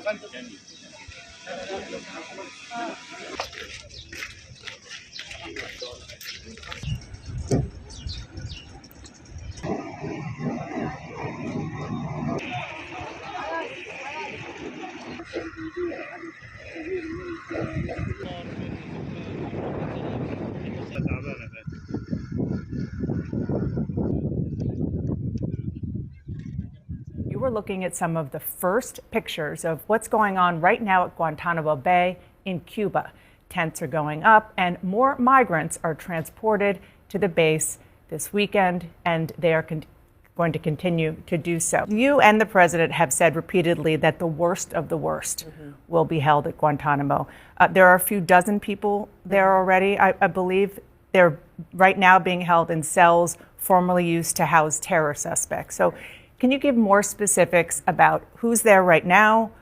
You were looking at some of the first pictures of what's going on right now at Guantanamo Bay in Cuba. Tents are going up and more migrants are transported to the base this weekend, and they are going to continue to do so. You and the president have said repeatedly that the worst of the worst will be held at Guantanamo. There are a few dozen people there already. I believe they're right now being held in cells formerly used to house terror suspects. So can you give more specifics about who's there right now,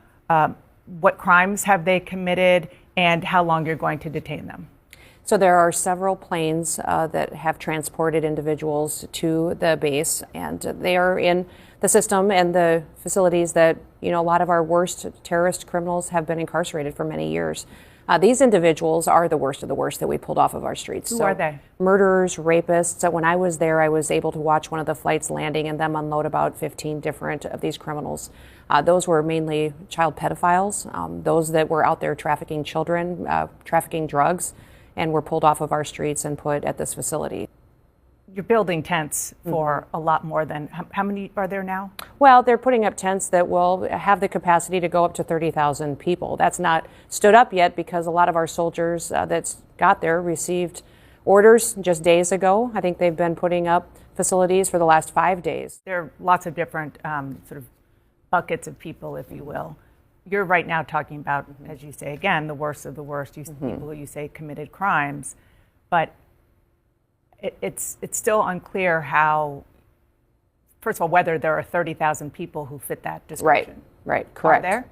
what crimes have they committed, and how long you're going to detain them? So there are several planes that have transported individuals to the base, and they are in the system and the facilities that, a lot of our worst terrorist criminals have been incarcerated for many years. These individuals are the worst of the worst that we pulled off of our streets. Who are they? Murderers, rapists. So when I was there, I was able to watch one of the flights landing and them unload about 15 different of these criminals. Those were mainly child pedophiles, those that were out there trafficking children, trafficking drugs, and were pulled off of our streets and put at this facility. You're building tents for a lot more than, how many are there now? Well, they're putting up tents that will have the capacity to go up to 30,000 people. That's not stood up yet because a lot of our soldiers that's got there received orders just days ago. I think they've been putting up facilities for the last 5 days. There are lots of different sort of buckets of people, if you will. You're right now talking about, as you say, again, the worst of the worst, people who you say committed crimes, but it's still unclear how, first of all, whether there are 30,000 people who fit that description. Right, correct. Are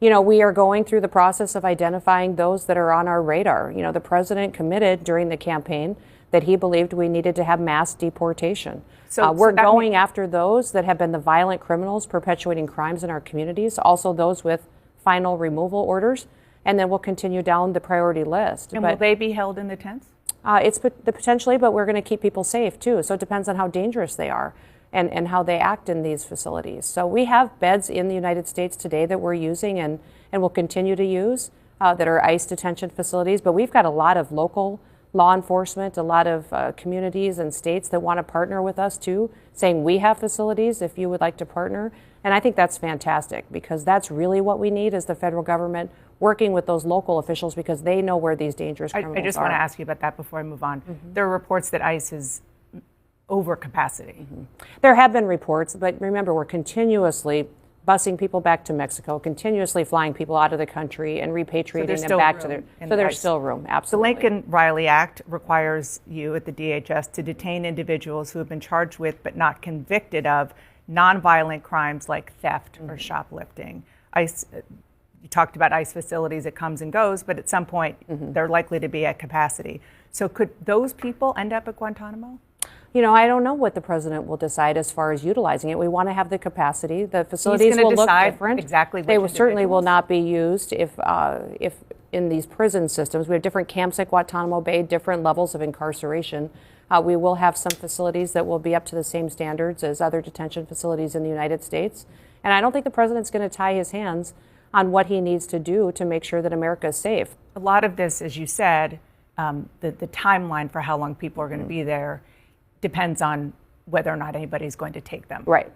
there? We are going through the process of identifying those that are on our radar. The president committed during the campaign that he believed we needed to have mass deportation. So we're going after those that have been the violent criminals perpetuating crimes in our communities, also those with final removal orders, and then we'll continue down the priority list. And will they be held in the tents? It's potentially, but we're going to keep people safe too. So it depends on how dangerous they are and how they act in these facilities. So we have beds in the United States today that we're using and will continue to use that are ICE detention facilities. But we've got a lot of local law enforcement, a lot of communities and states that want to partner with us too, saying we have facilities if you would like to partner. And I think that's fantastic because that's really what we need is the federal government working with those local officials because they know where these dangerous criminals are. I just want to ask you about that before I move on. There are reports that ICE is over capacity. There have been reports, but remember, we're continuously busing people back to Mexico, continuously flying people out of the country and repatriating them back to their. So there's still room, absolutely. The Lincoln-Riley Act requires you at the DHS to detain individuals who have been charged with but not convicted of nonviolent crimes like theft or shoplifting. ICE, you talked about ICE facilities, it comes and goes, but at some point they're likely to be at capacity. So could those people end up at Guantanamo? I don't know what the president will decide as far as utilizing it. We want to have the capacity. The facilities will look different. Exactly. They certainly will not be used if in these prison systems. We have different camps at Guantanamo Bay, different levels of incarceration. We will have some facilities that will be up to the same standards as other detention facilities in the United States. And I don't think the president's going to tie his hands on what he needs to do to make sure that America is safe. A lot of this, as you said, the timeline for how long people are going to be there depends on whether or not anybody's going to take them. Right.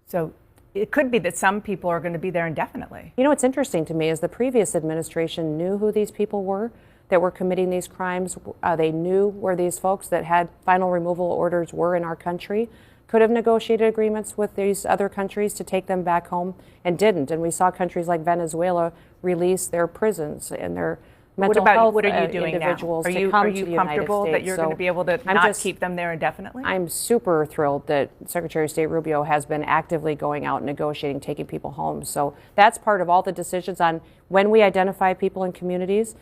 So it could be that some people are going to be there indefinitely. What's interesting to me is the previous administration knew who these people were that were committing these crimes. They knew where these folks that had final removal orders were in our country, could have negotiated agreements with these other countries to take them back home and didn't. And we saw countries like Venezuela release their prisons and their mental health what are you doing individuals now? to come to the United States. Are you comfortable that you're going to be able to not keep them there indefinitely? I'm super thrilled that Secretary of State Rubio has been actively going out and negotiating, taking people home. So that's part of all the decisions on when we identify people in communities.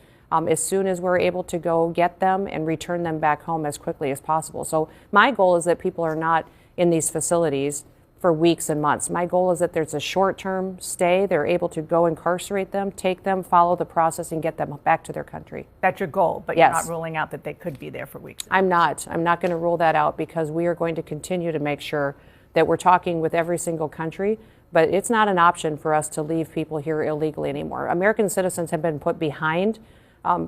As soon as we're able to go get them and return them back home as quickly as possible. So my goal is that people are not in these facilities for weeks and months. My goal is that there's a short-term stay. They're able to go incarcerate them, take them, follow the process, and get them back to their country. That's your goal, but Yes. you're not ruling out that they could be there for weeks. I'm not going to rule that out, because we are going to continue to make sure that we're talking with every single country. But it's not an option for us to leave people here illegally anymore. American citizens have been put behind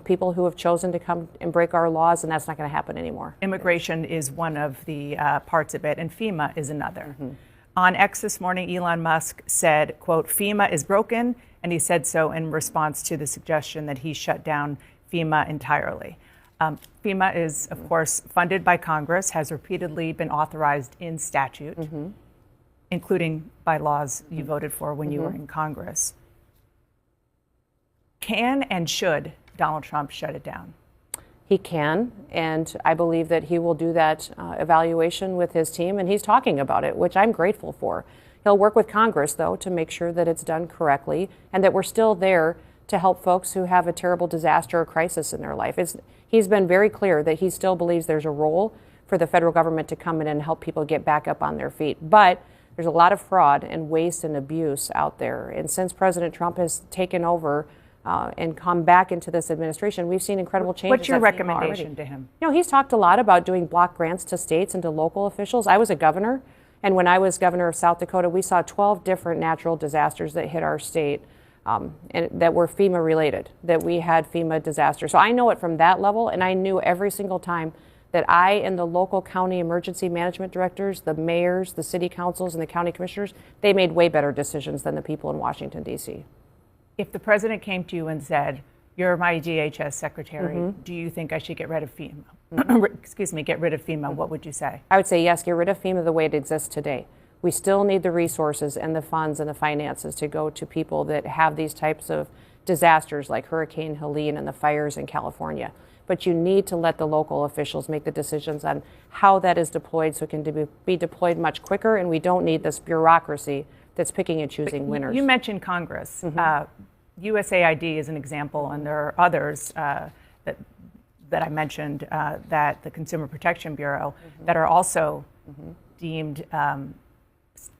people who have chosen to come and break our laws, and that's not going to happen anymore. Immigration is one of the parts of it, and FEMA is another. On X this morning, Elon Musk said, quote, FEMA is broken, and he said so in response to the suggestion that he shut down FEMA entirely. FEMA is, of course, funded by Congress, has repeatedly been authorized in statute, including by laws you voted for when you were in Congress. Can and should Donald Trump shut it down? He can, and I believe that he will do that evaluation with his team, and he's talking about it, which I'm grateful for. He'll work with Congress, though, to make sure that it's done correctly and that we're still there to help folks who have a terrible disaster or crisis in their life. He's been very clear that he still believes there's a role for the federal government to come in and help people get back up on their feet. But there's a lot of fraud and waste and abuse out there. And since President Trump has taken over and come back into this administration, we've seen incredible changes. What's your recommendation to him? You know, he's talked a lot about doing block grants to states and to local officials. I was a governor, and when I was governor of South Dakota, we saw 12 different natural disasters that hit our state and that were FEMA related, that we had FEMA disasters. So I know it from that level, and I knew every single time that I and the local county emergency management directors, the mayors, the city councils, and the county commissioners, they made way better decisions than the people in Washington, D.C. If the president came to you and said, you're my DHS secretary, do you think I should get rid of FEMA? Excuse me, get rid of FEMA, what would you say? I would say yes, get rid of FEMA the way it exists today. We still need the resources and the funds and the finances to go to people that have these types of disasters like Hurricane Helene and the fires in California. But you need to let the local officials make the decisions on how that is deployed so it can be deployed much quicker, and we don't need this bureaucracy that's picking and choosing winners. You mentioned Congress. USAID is an example, and there are others that I mentioned, that the Consumer Protection Bureau, that are also deemed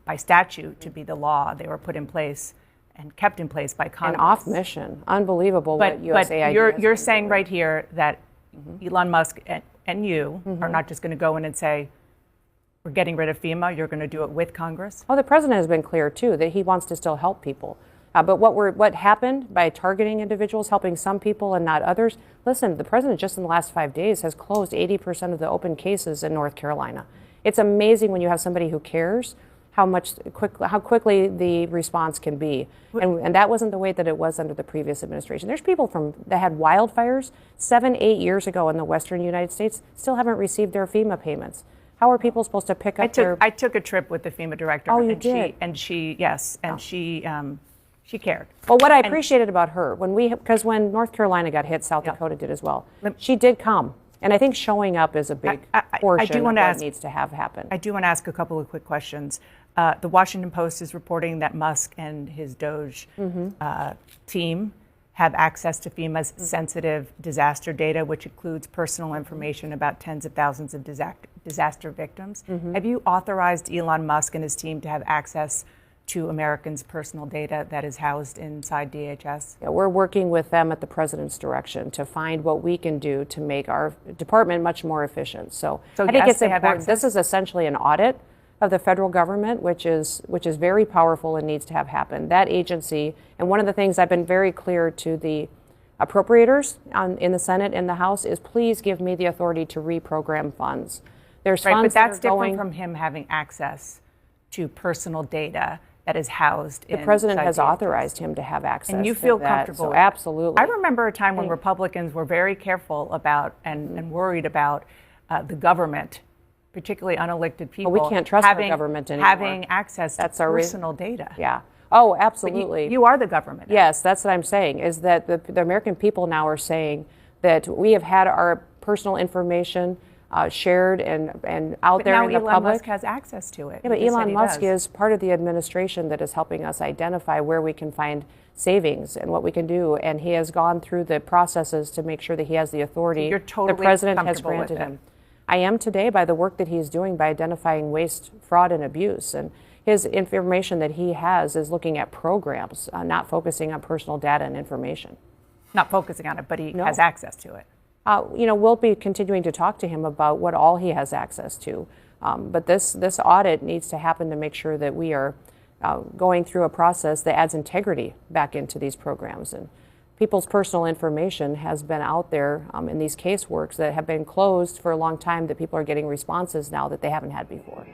by statute to be the law. They were put in place and kept in place by Congress. And off mission. Unbelievable what USAID But you're saying right here that Elon Musk and you are not just going to go in and say, we're getting rid of FEMA, you're going to do it with Congress? Well, the president has been clear, too, that he wants to still help people. But what happened by targeting individuals, helping some people and not others, listen, the president just in the last 5 days has closed 80% of the open cases in North Carolina. It's amazing when you have somebody who cares how quickly the response can be. And that wasn't the way that it was under the previous administration. There's people that had wildfires 7-8 years ago in the western United States still haven't received their FEMA payments. How are people supposed to pick up their... I took a trip with the FEMA director. Oh, you did? She cared. Well, what I appreciated about her, because when North Carolina got hit, South Dakota did as well. She did come. And I think showing up is a big portion of what needs to have happen. I do want to ask a couple of quick questions. The Washington Post is reporting that Musk and his DOGE team have access to FEMA's sensitive disaster data, which includes personal information about tens of thousands of disaster victims. Have you authorized Elon Musk and his team to have access to Americans' personal data that is housed inside DHS? Yeah, we're working with them at the president's direction to find what we can do to make our department much more efficient. So I think it's important. This is essentially an audit of the federal government, which is very powerful and needs to have happen. That agency, and one of the things I've been very clear to the appropriators in the Senate and the House is please give me the authority to reprogram funds. There's funds but that's different from him having access to personal data that is housed in... The president has authorized him to have access. And you feel comfortable with that. Absolutely. I remember a time when Republicans were very careful about and worried about the government, particularly unelected people. Well, we can't trust our government anymore. Having access to personal data. Yeah. Oh, absolutely. You are the government. Yes, that's what I'm saying, is that the American people now are saying that we have had our personal information shared and out there in the public. But now Elon Musk has access to it. Yeah, but Elon Musk is part of the administration that is helping us identify where we can find savings and what we can do. And he has gone through the processes to make sure that he has the authority You're totally the president has comfortable granted him. I am today by the work that he's doing by identifying waste, fraud, and abuse. And his information that he has is looking at programs, not focusing on personal data and information. Not focusing on it, but he has access to it. We'll be continuing to talk to him about what all he has access to. But this audit needs to happen to make sure that we are going through a process that adds integrity back into these programs. And people's personal information has been out there in these caseworks that have been closed for a long time, that people are getting responses now that they haven't had before.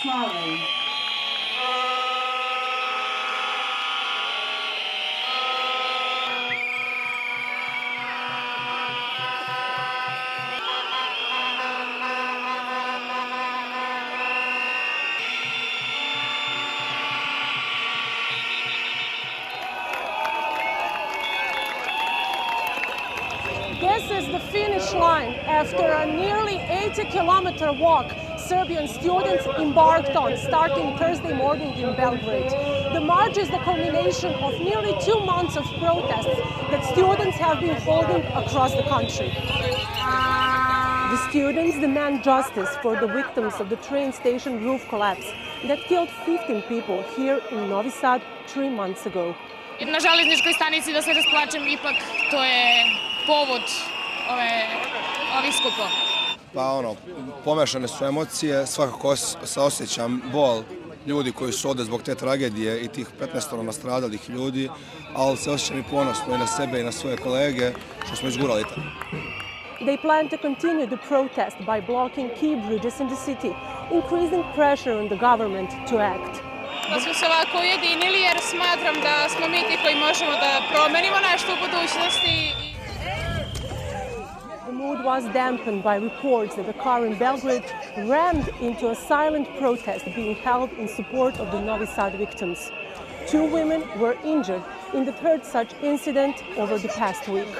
Slowly. This is the finish line. After a nearly 80-kilometer walk, Serbian students embarked on, starting Thursday morning in Belgrade. The march is the culmination of nearly 2 months of protests that students have been holding across the country. The students demand justice for the victims of the train station roof collapse that killed 15 people here in Novi Sad 3 months ago. Na železničkoj stanici, da se rasplačem, ipak to je povod ovih skupova. Pa pomešane su emocije, svakako osjećam bol ljudi koji su ovdje zbog te tragedije i tih 15 nastradalih ljudi, ali se osjećam i ponosno i na sebe i na svoje kolege što smo izgurali tamo. They plan to continue the protest by blocking key bridges in the city, increasing pressure on the government to act. Da smo se ovako ujedinili jer smatram da smo mi ti koji možemo da promenimo nešto u budućnosti. The mood was dampened by reports that a car in Belgrade rammed into a silent protest being held in support of the Novi Sad victims. 2 women were injured in the third such incident over the past week.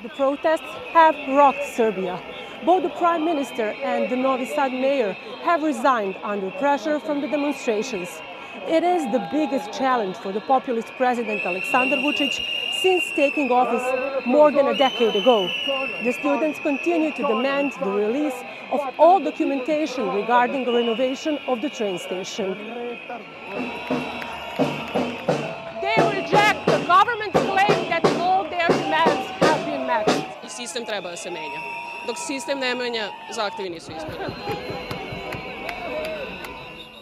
The protests have rocked Serbia. Both the Prime Minister and the Novi Sad mayor have resigned under pressure from the demonstrations. It is the biggest challenge for the populist President Aleksandar Vučić since taking office more than a decade ago. The students continue to demand the release of all documentation regarding the renovation of the train station. They reject the government's claim that all their demands have been met. I sistem treba da se menja. Dok sistem ne menja, zahtevi nisu ispunjeni.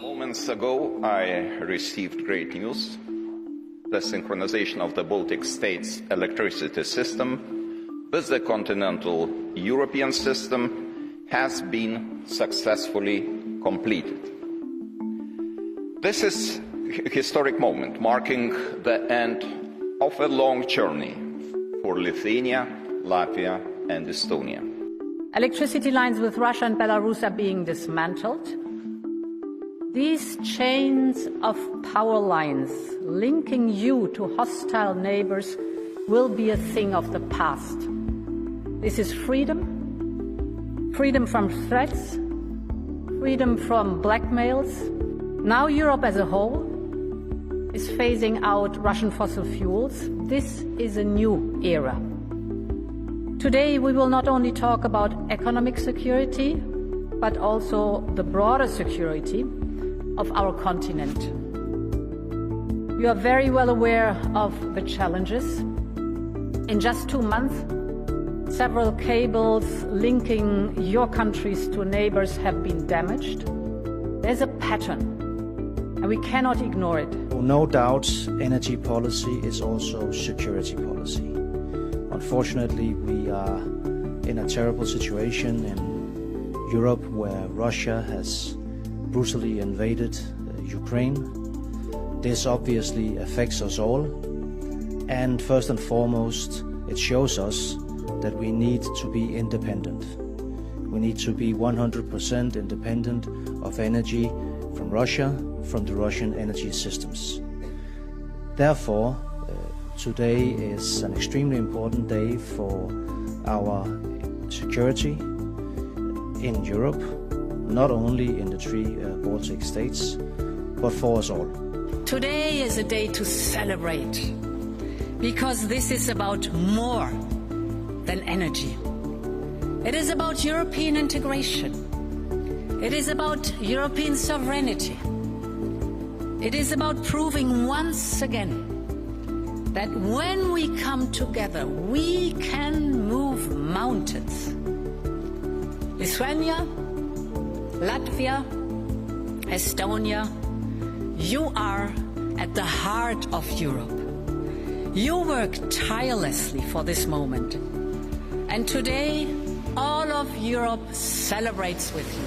Moments ago, I received great news. The synchronization of the Baltic states' electricity system with the continental European system has been successfully completed. This is a historic moment marking the end of a long journey for Lithuania, Latvia, and Estonia. Electricity lines with Russia and Belarus are being dismantled. These chains of power lines linking you to hostile neighbors will be a thing of the past. This is freedom, freedom from threats, freedom from blackmails. Now Europe as a whole is phasing out Russian fossil fuels. This is a new era. Today we will not only talk about economic security, but also the broader security of our continent. You are very well aware of the challenges. In just 2 months, several cables linking your countries to neighbors have been damaged. There's a pattern, and we cannot ignore it. No doubt, energy policy is also security policy. Unfortunately, we are in a terrible situation in Europe where Russia has brutally invaded Ukraine. This obviously affects us all, and first and foremost, it shows us that we need to be independent. We need to be 100% independent of energy from Russia, from the Russian energy systems. Therefore, today is an extremely important day for our security in Europe, not only in the three Baltic states, but for us all. Today is a day to celebrate, because this is about more than energy. It is about European integration. It is about European sovereignty. It is about proving once again that when we come together, we can move mountains. Lithuania, Latvia, Estonia, you are at the heart of Europe. You work tirelessly for this moment. And today, all of Europe celebrates with you.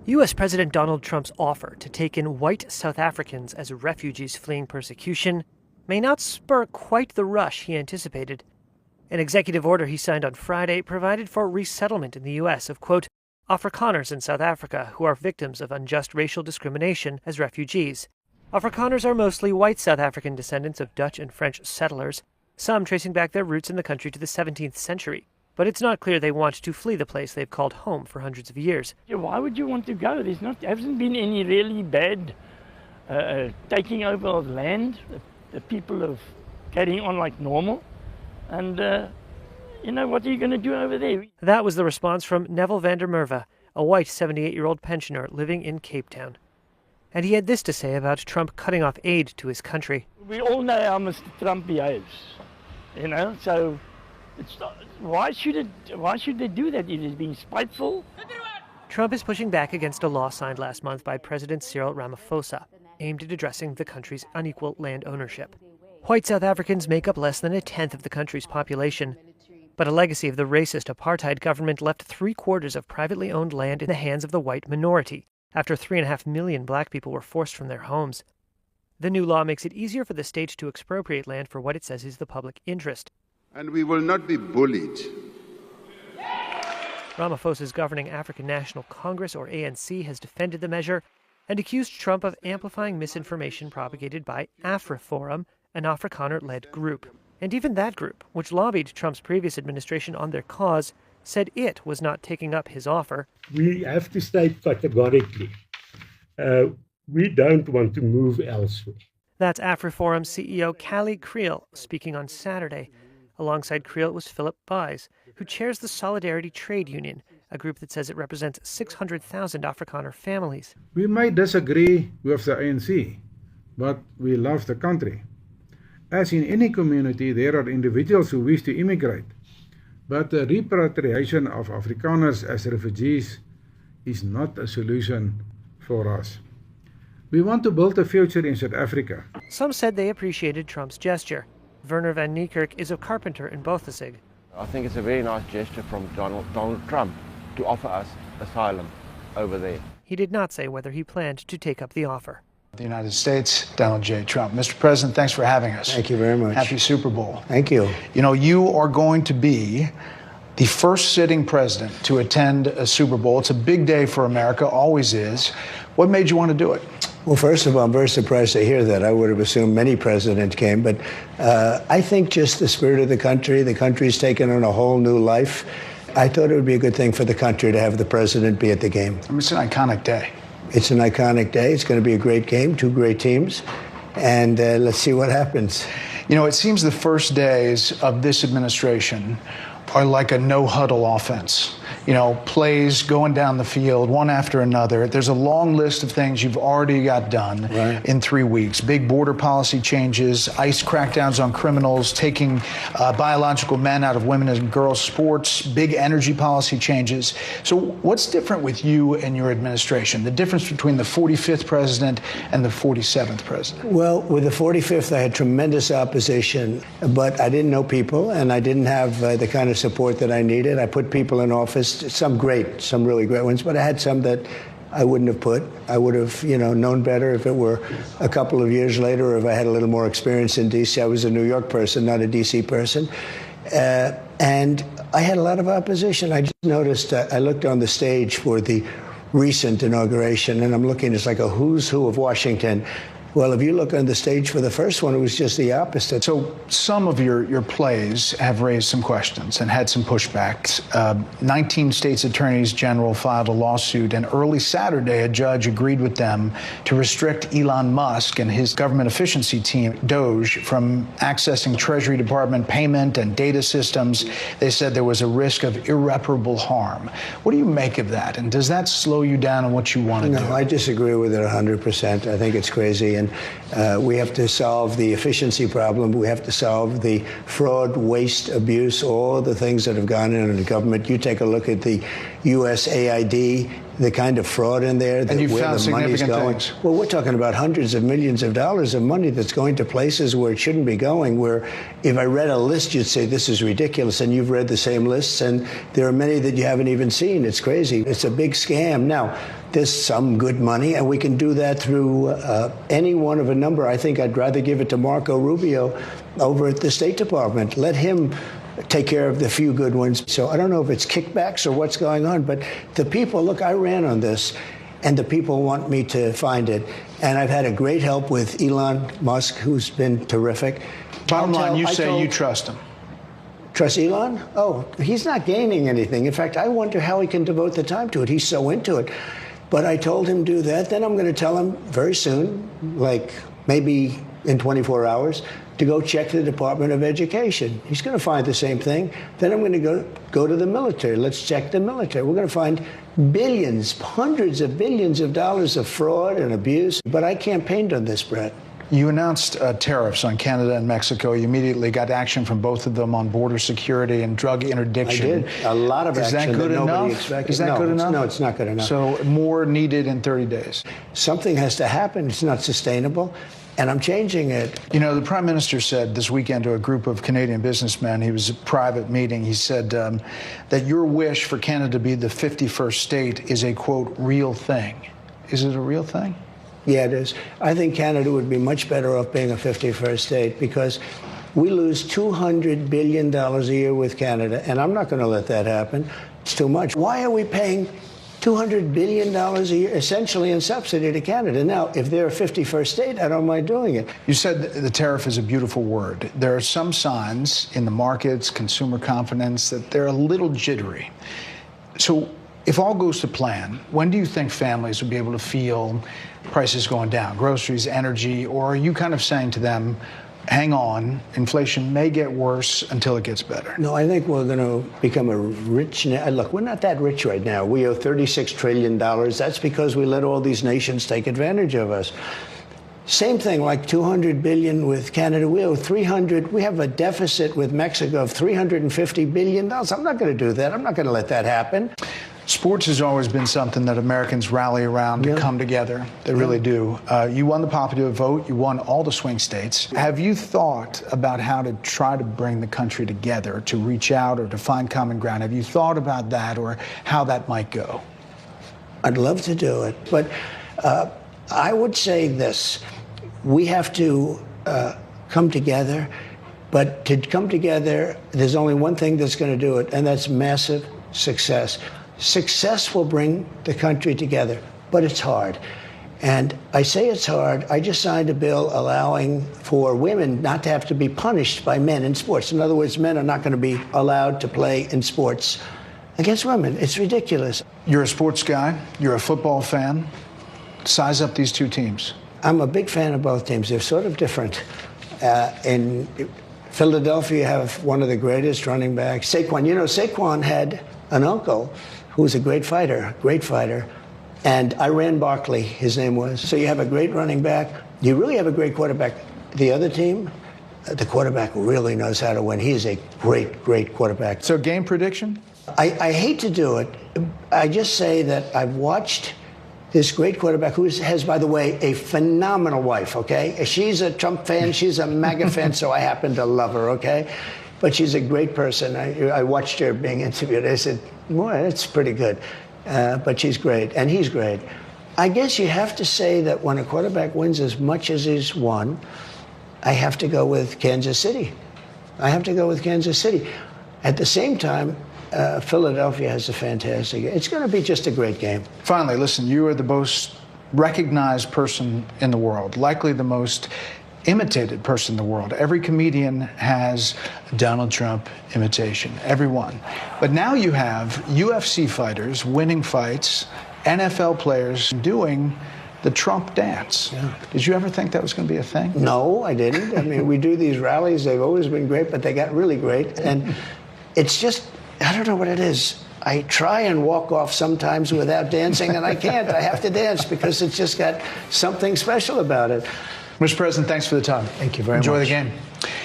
U.S. President Donald Trump's offer to take in white South Africans as refugees fleeing persecution may not spur quite the rush he anticipated. An executive order he signed on Friday provided for resettlement in the U.S. of, quote, Afrikaners in South Africa who are victims of unjust racial discrimination as refugees. Afrikaners are mostly white South African descendants of Dutch and French settlers, some tracing back their roots in the country to the 17th century. But it's not clear they want to flee the place they've called home for hundreds of years. Why would you want to go? There hasn't been any really bad taking over of land. The people are carrying on like normal. And, what are you going to do over there? That was the response from Neville van der Merwe, a white 78-year-old pensioner living in Cape Town. And he had this to say about Trump cutting off aid to his country. We all know how Mr. Trump behaves, so why should they do that? It is being spiteful. Trump is pushing back against a law signed last month by President Cyril Ramaphosa, aimed at addressing the country's unequal land ownership. White South Africans make up less than a tenth of the country's population, but a legacy of the racist apartheid government left 3/4 of privately owned land in the hands of the white minority, after 3.5 million black people were forced from their homes. The new law makes it easier for the state to expropriate land for what it says is the public interest. And we will not be bullied. Ramaphosa's governing African National Congress, or ANC, has defended the measure, and accused Trump of amplifying misinformation propagated by AfriForum, an Afrikaner-led group. And even that group, which lobbied Trump's previous administration on their cause, said it was not taking up his offer. We have to state categorically, we don't want to move elsewhere. That's AfriForum CEO Callie Creel speaking on Saturday. Alongside Creel was Philip Buys, who chairs the Solidarity Trade Union, a group that says it represents 600,000 Afrikaner families. We may disagree with the ANC, but we love the country. As in any community, there are individuals who wish to immigrate, but the repatriation of Afrikaners as refugees is not a solution for us. We want to build a future in South Africa. Some said they appreciated Trump's gesture. Werner van Niekerk is a carpenter in Bothasig. I think it's a very nice gesture from Donald Trump to offer us asylum over there. He did not say whether he planned to take up the offer. The United States, Donald J. Trump. Mr. President, thanks for having us. Thank you very much. Happy Super Bowl. Thank you. You know, you are going to be the first sitting president to attend a Super Bowl. It's a big day for America, always is. What made you want to do it? Well, first of all, I'm very surprised to hear that. I would have assumed many presidents came, but I think just the spirit of the country's taken on a whole new life. I thought it would be a good thing for the country to have the president be at the game. I mean, it's an iconic day. It's an iconic day. It's going to be a great game, two great teams, and let's see what happens. You know, it seems the first days of this administration are like a no-huddle offense. You know, plays going down the field, one after another. There's a long list of things you've already got done in 3 weeks. Big border policy changes, ICE crackdowns on criminals, taking biological men out of women and girls sports, big energy policy changes. So what's different with you and your administration? The difference between the 45th president and the 47th president? Well, with the 45th, I had tremendous opposition, but I didn't know people, and I didn't have the kind of support that I needed. I put people in office, some really great ones, but I had some that I wouldn't have put. I would have, known better if it were a couple of years later, or if I had a little more experience in D.C. I was a New York person, not a D.C. person. And I had a lot of opposition. I just noticed, I looked on the stage for the recent inauguration, and I'm looking, it's like a who's who of Washington. Well, if you look on the stage for the first one, it was just the opposite. So some of your plays have raised some questions and had some pushbacks. 19 states' attorneys general filed a lawsuit, and early Saturday, a judge agreed with them to restrict Elon Musk and his government efficiency team, Doge, from accessing Treasury Department payment and data systems. They said there was a risk of irreparable harm. What do you make of that? And does that slow you down on what you want to do? No, I disagree with it 100%. I think it's crazy. And we have to solve the efficiency problem. We have to solve the fraud, waste, abuse, all the things that have gone in the government. You take a look at the USAID, the kind of fraud in there, and you where found the money's going. things. Well, we're talking about hundreds of millions of dollars of money that's going to places where it shouldn't be going, where if I read a list, you'd say this is ridiculous, and you've read the same lists, and there are many that you haven't even seen. It's crazy. It's a big scam. Now, there's some good money, and we can do that through any one of a number. I think I'd rather give it to Marco Rubio over at the State Department. Let him take care of the few good ones. So I don't know if it's kickbacks or what's going on, but the people, look, I ran on this, and the people want me to find it. And I've had a great help with Elon Musk, who's been terrific. Bottom line, you say you trust him. Trust Elon? Oh, he's not gaining anything. In fact, I wonder how he can devote the time to it. He's so into it. But I told him do that. Then I'm going to tell him very soon, like maybe in 24 hours, to go check the Department of Education. He's going to find the same thing. Then I'm going to go to the military. Let's check the military. We're going to find billions, hundreds of billions of dollars of fraud and abuse. But I campaigned on this, Brett. You announced tariffs on Canada and Mexico. You immediately got action from both of them on border security and drug interdiction. I did. A lot of action. Is that good enough? Expected. Is that good enough? No, it's not good enough. So more needed in 30 days. Something has to happen. It's not sustainable. And I'm changing it. You know, the Prime Minister said this weekend to a group of Canadian businessmen, he was a private meeting, he said that your wish for Canada to be the 51st state is a, quote, real thing. Is it a real thing? Yeah, it is. I think Canada would be much better off being a 51st state because we lose $200 billion a year with Canada, and I'm not going to let that happen. It's too much. Why are we paying $200 billion a year, essentially in subsidy to Canada. Now, if they're a 51st state, I don't mind doing it. You said the tariff is a beautiful word. There are some signs in the markets, consumer confidence, that they're a little jittery. So if all goes to plan, when do you think families will be able to feel prices going down, groceries, energy, or are you kind of saying to them, hang on, inflation may get worse until it gets better? No, I think we're going to become a rich... Look, we're not that rich right now. We owe $36 trillion. That's because we let all these nations take advantage of us. Same thing, like $200 billion with Canada. We owe $300. We have a deficit with Mexico of $350 billion. I'm not going to do that. I'm not going to let that happen. Sports has always been something that Americans rally around to come together. They really do. You won the popular vote. You won all the swing states. Have you thought about how to try to bring the country together, to reach out or to find common ground? Have you thought about that or how that might go? I'd love to do it. But I would say this. We have to come together. But to come together, there's only one thing that's going to do it, and that's massive success. Success will bring the country together, but it's hard. And I say it's hard. I just signed a bill allowing for women not to have to be punished by men in sports. In other words, men are not going to be allowed to play in sports against women. It's ridiculous. You're a sports guy. You're a football fan. Size up these two teams. I'm a big fan of both teams. They're sort of different. In Philadelphia, you have one of the greatest running backs, Saquon. You know, Saquon had an uncle who was a great fighter, and Iran Barkley, his name was. So you have a great running back. You really have a great quarterback. The other team, the quarterback really knows how to win. He is a great, great quarterback. So game prediction? I hate to do it. I just say that I've watched this great quarterback who has, by the way, a phenomenal wife, okay? She's a Trump fan. She's a MAGA fan, so I happen to love her, okay? But she's a great person. I watched her being interviewed. I said, boy, that's pretty good. But she's great, and he's great. I guess you have to say that when a quarterback wins as much as he's won, I have to go with Kansas City. At the same time, Philadelphia has a fantastic... It's going to be just a great game. Finally, listen, you are the most recognized person in the world, likely the most imitated person in the world. Every comedian has Donald Trump imitation, everyone. But now you have UFC fighters winning fights, NFL players doing the Trump dance. Yeah. Did you ever think that was going to be a thing? No, I didn't. I mean, we do these rallies. They've always been great, but they got really great. And it's just, I don't know what it is. I try and walk off sometimes without dancing, and I can't. I have to dance because it's just got something special about it. Mr. President, thanks for the time. Thank you very much. Enjoy the game.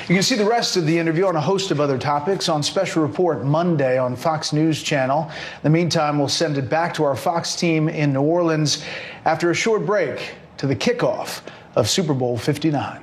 You can see the rest of the interview on a host of other topics on Special Report Monday on Fox News Channel. In the meantime, we'll send it back to our Fox team in New Orleans after a short break to the kickoff of Super Bowl 59.